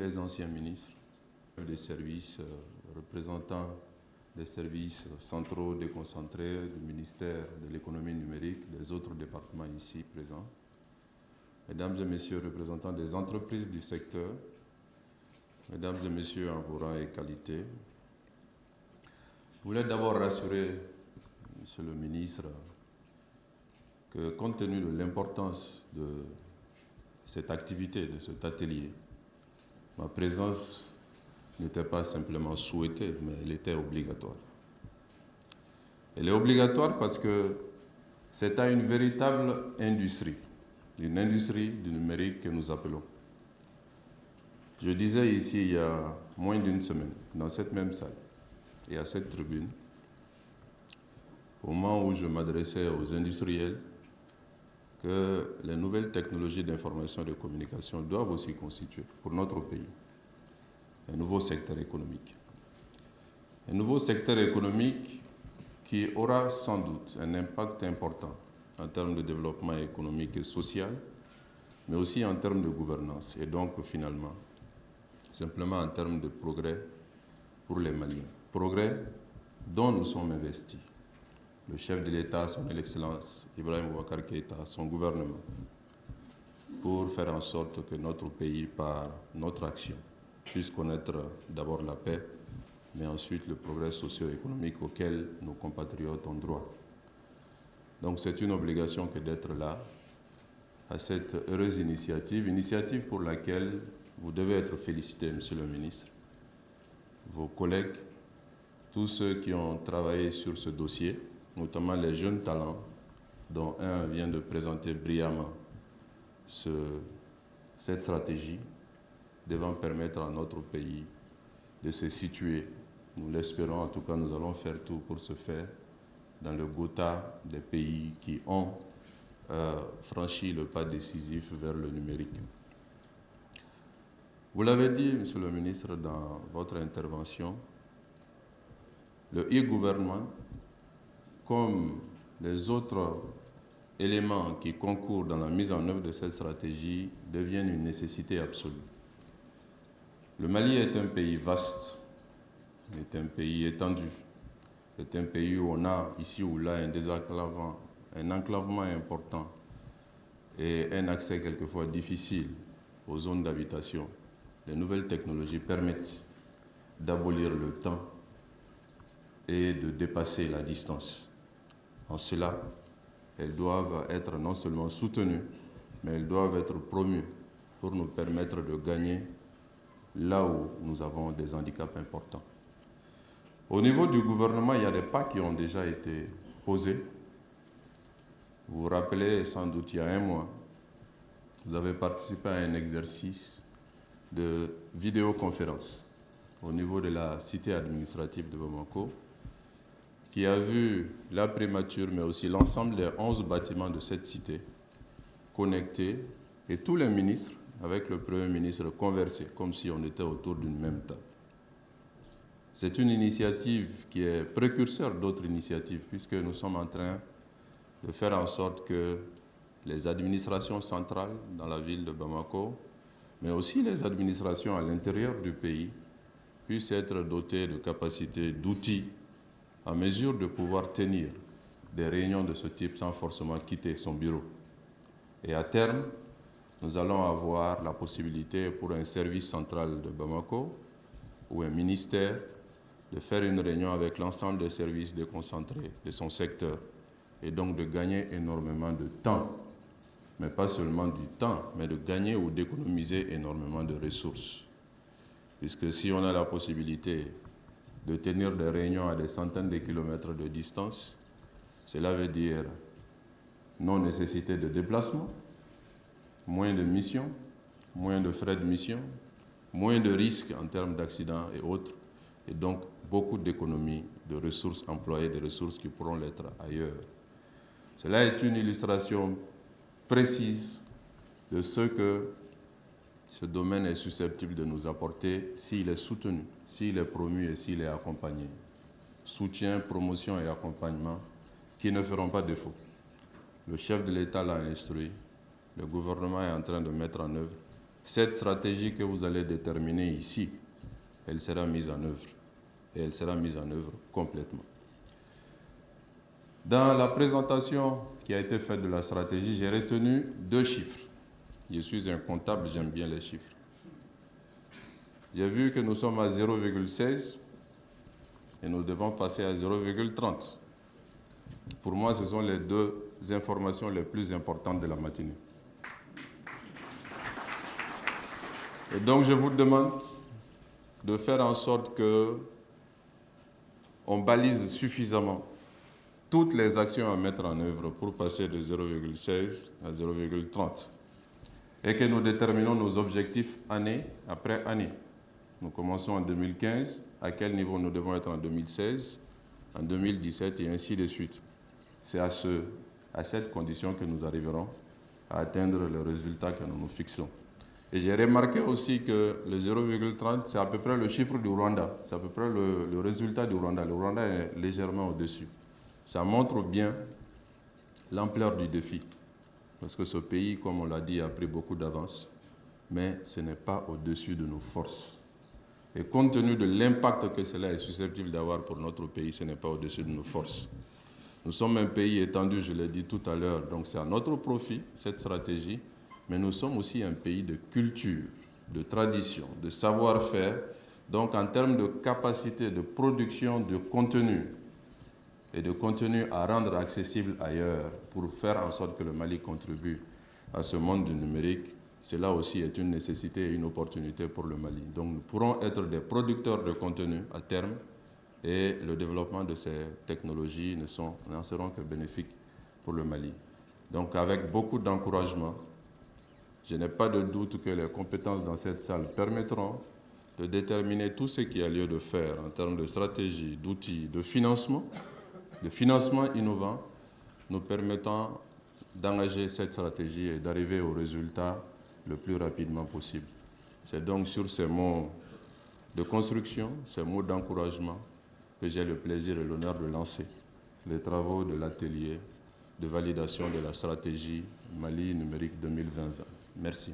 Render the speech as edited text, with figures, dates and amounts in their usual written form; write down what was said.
les anciens ministres, des services, représentants des services centraux déconcentrés du ministère de l'économie numérique, des autres départements ici présents, mesdames et messieurs représentants des entreprises du secteur, mesdames et messieurs en vos rangs et qualités, je voulais d'abord rassurer, monsieur le ministre, que compte tenu de l'importance de cette activité, de cet atelier, ma présence n'était pas simplement souhaitée, mais elle était obligatoire. Elle est obligatoire parce que c'est à une véritable industrie, une industrie du numérique que nous appelons. Je disais ici il y a moins d'une semaine, dans cette même salle et à cette tribune, au moment où je m'adressais aux industriels, que les nouvelles technologies d'information et de communication doivent aussi constituer pour notre pays un nouveau secteur économique. Un nouveau secteur économique qui aura sans doute un impact important en termes de développement économique et social, mais aussi en termes de gouvernance et donc finalement, simplement en termes de progrès pour les Maliens. Progrès dont nous sommes investis. Le chef de l'État, son Excellence Ibrahim Boubacar Keïta, son gouvernement, pour faire en sorte que notre pays, par notre action, puisse connaître d'abord la paix, mais ensuite le progrès socio-économique auquel nos compatriotes ont droit. Donc c'est une obligation que d'être là à cette heureuse initiative pour laquelle vous devez être félicité, monsieur le ministre, vos collègues, tous ceux qui ont travaillé sur ce dossier, notamment les jeunes talents, dont un vient de présenter brillamment cette stratégie, devant permettre à notre pays de se situer. Nous l'espérons, en tout cas nous allons faire tout pour ce faire, dans le quota des pays qui ont franchi le pas décisif vers le numérique. Vous l'avez dit, monsieur le ministre, dans votre intervention, le e-gouvernement, comme les autres éléments qui concourent dans la mise en œuvre de cette stratégie, deviennent une nécessité absolue. Le Mali est un pays vaste, est un pays étendu, est un pays où on a ici ou là un enclavement important et un accès quelquefois difficile aux zones d'habitation. Les nouvelles technologies permettent d'abolir le temps et de dépasser la distance. En cela, elles doivent être non seulement soutenues, mais elles doivent être promues pour nous permettre de gagner là où nous avons des handicaps importants. Au niveau du gouvernement, il y a des pas qui ont déjà été posés. Vous vous rappelez sans doute il y a un mois, vous avez participé à un exercice de vidéoconférence au niveau de la cité administrative de Bamako, qui a vu la primature, mais aussi l'ensemble des 11 bâtiments de cette cité connectés, et tous les ministres, avec le Premier ministre, converser comme si on était autour d'une même table. C'est une initiative qui est précurseur d'autres initiatives, puisque nous sommes en train de faire en sorte que les administrations centrales dans la ville de Bamako, mais aussi les administrations à l'intérieur du pays, puissent être dotées de capacités, d'outils, à mesure de pouvoir tenir des réunions de ce type sans forcément quitter son bureau. Et à terme, nous allons avoir la possibilité pour un service central de Bamako ou un ministère de faire une réunion avec l'ensemble des services déconcentrés de son secteur et donc de gagner énormément de temps, mais pas seulement du temps, mais de gagner ou d'économiser énormément de ressources. Puisque si on a la possibilité de tenir des réunions à des centaines de kilomètres de distance, cela veut dire non nécessité de déplacement, moins de missions, moins de frais de mission, moins de risques en termes d'accidents et autres, et donc beaucoup d'économies de ressources employées, de ressources qui pourront l'être ailleurs. Cela est une illustration précise de ce que ce domaine est susceptible de nous apporter s'il est soutenu, s'il est promu et s'il est accompagné. Soutien, promotion et accompagnement qui ne feront pas défaut. Le chef de l'État l'a instruit, le gouvernement est en train de mettre en œuvre Cette stratégie que vous allez déterminer ici, elle sera mise en œuvre. Et elle sera mise en œuvre complètement. Dans la présentation qui a été faite de la stratégie, j'ai retenu 2 chiffres. Je suis un comptable, j'aime bien les chiffres. J'ai vu que nous sommes à 0,16 et nous devons passer à 0,30. Pour moi, ce sont les 2 informations les plus importantes de la matinée. Et donc, je vous demande de faire en sorte qu'on balise suffisamment toutes les actions à mettre en œuvre pour passer de 0,16 à 0,30 et que nous déterminons nos objectifs année après année. Nous commençons en 2015, à quel niveau nous devons être en 2016, en 2017 et ainsi de suite. C'est à cette condition que nous arriverons à atteindre le résultat que nous nous fixons. Et j'ai remarqué aussi que le 0,30, c'est à peu près le chiffre du Rwanda, c'est à peu près le résultat du Rwanda. Le Rwanda est légèrement au-dessus. Ça montre bien l'ampleur du défi, parce que ce pays, comme on l'a dit, a pris beaucoup d'avance, mais ce n'est pas au-dessus de nos forces. Et compte tenu de l'impact que cela est susceptible d'avoir pour notre pays, ce n'est pas au-dessus de nos forces. Nous sommes un pays étendu, je l'ai dit tout à l'heure, donc c'est à notre profit, cette stratégie, mais nous sommes aussi un pays de culture, de tradition, de savoir-faire. Donc en termes de capacité de production de contenu et de contenu à rendre accessible ailleurs pour faire en sorte que le Mali contribue à ce monde du numérique, cela aussi est une nécessité et une opportunité pour le Mali. Donc nous pourrons être des producteurs de contenu à terme et le développement de ces technologies n'en seront que bénéfiques pour le Mali. Donc avec beaucoup d'encouragement, je n'ai pas de doute que les compétences dans cette salle permettront de déterminer tout ce qu'il y a lieu de faire en termes de stratégie, d'outils, de financement innovant, nous permettant d'engager cette stratégie et d'arriver au résultat le plus rapidement possible. C'est donc sur ces mots de construction, ces mots d'encouragement, que j'ai le plaisir et l'honneur de lancer les travaux de l'atelier de validation de la stratégie Mali numérique 2020. Merci.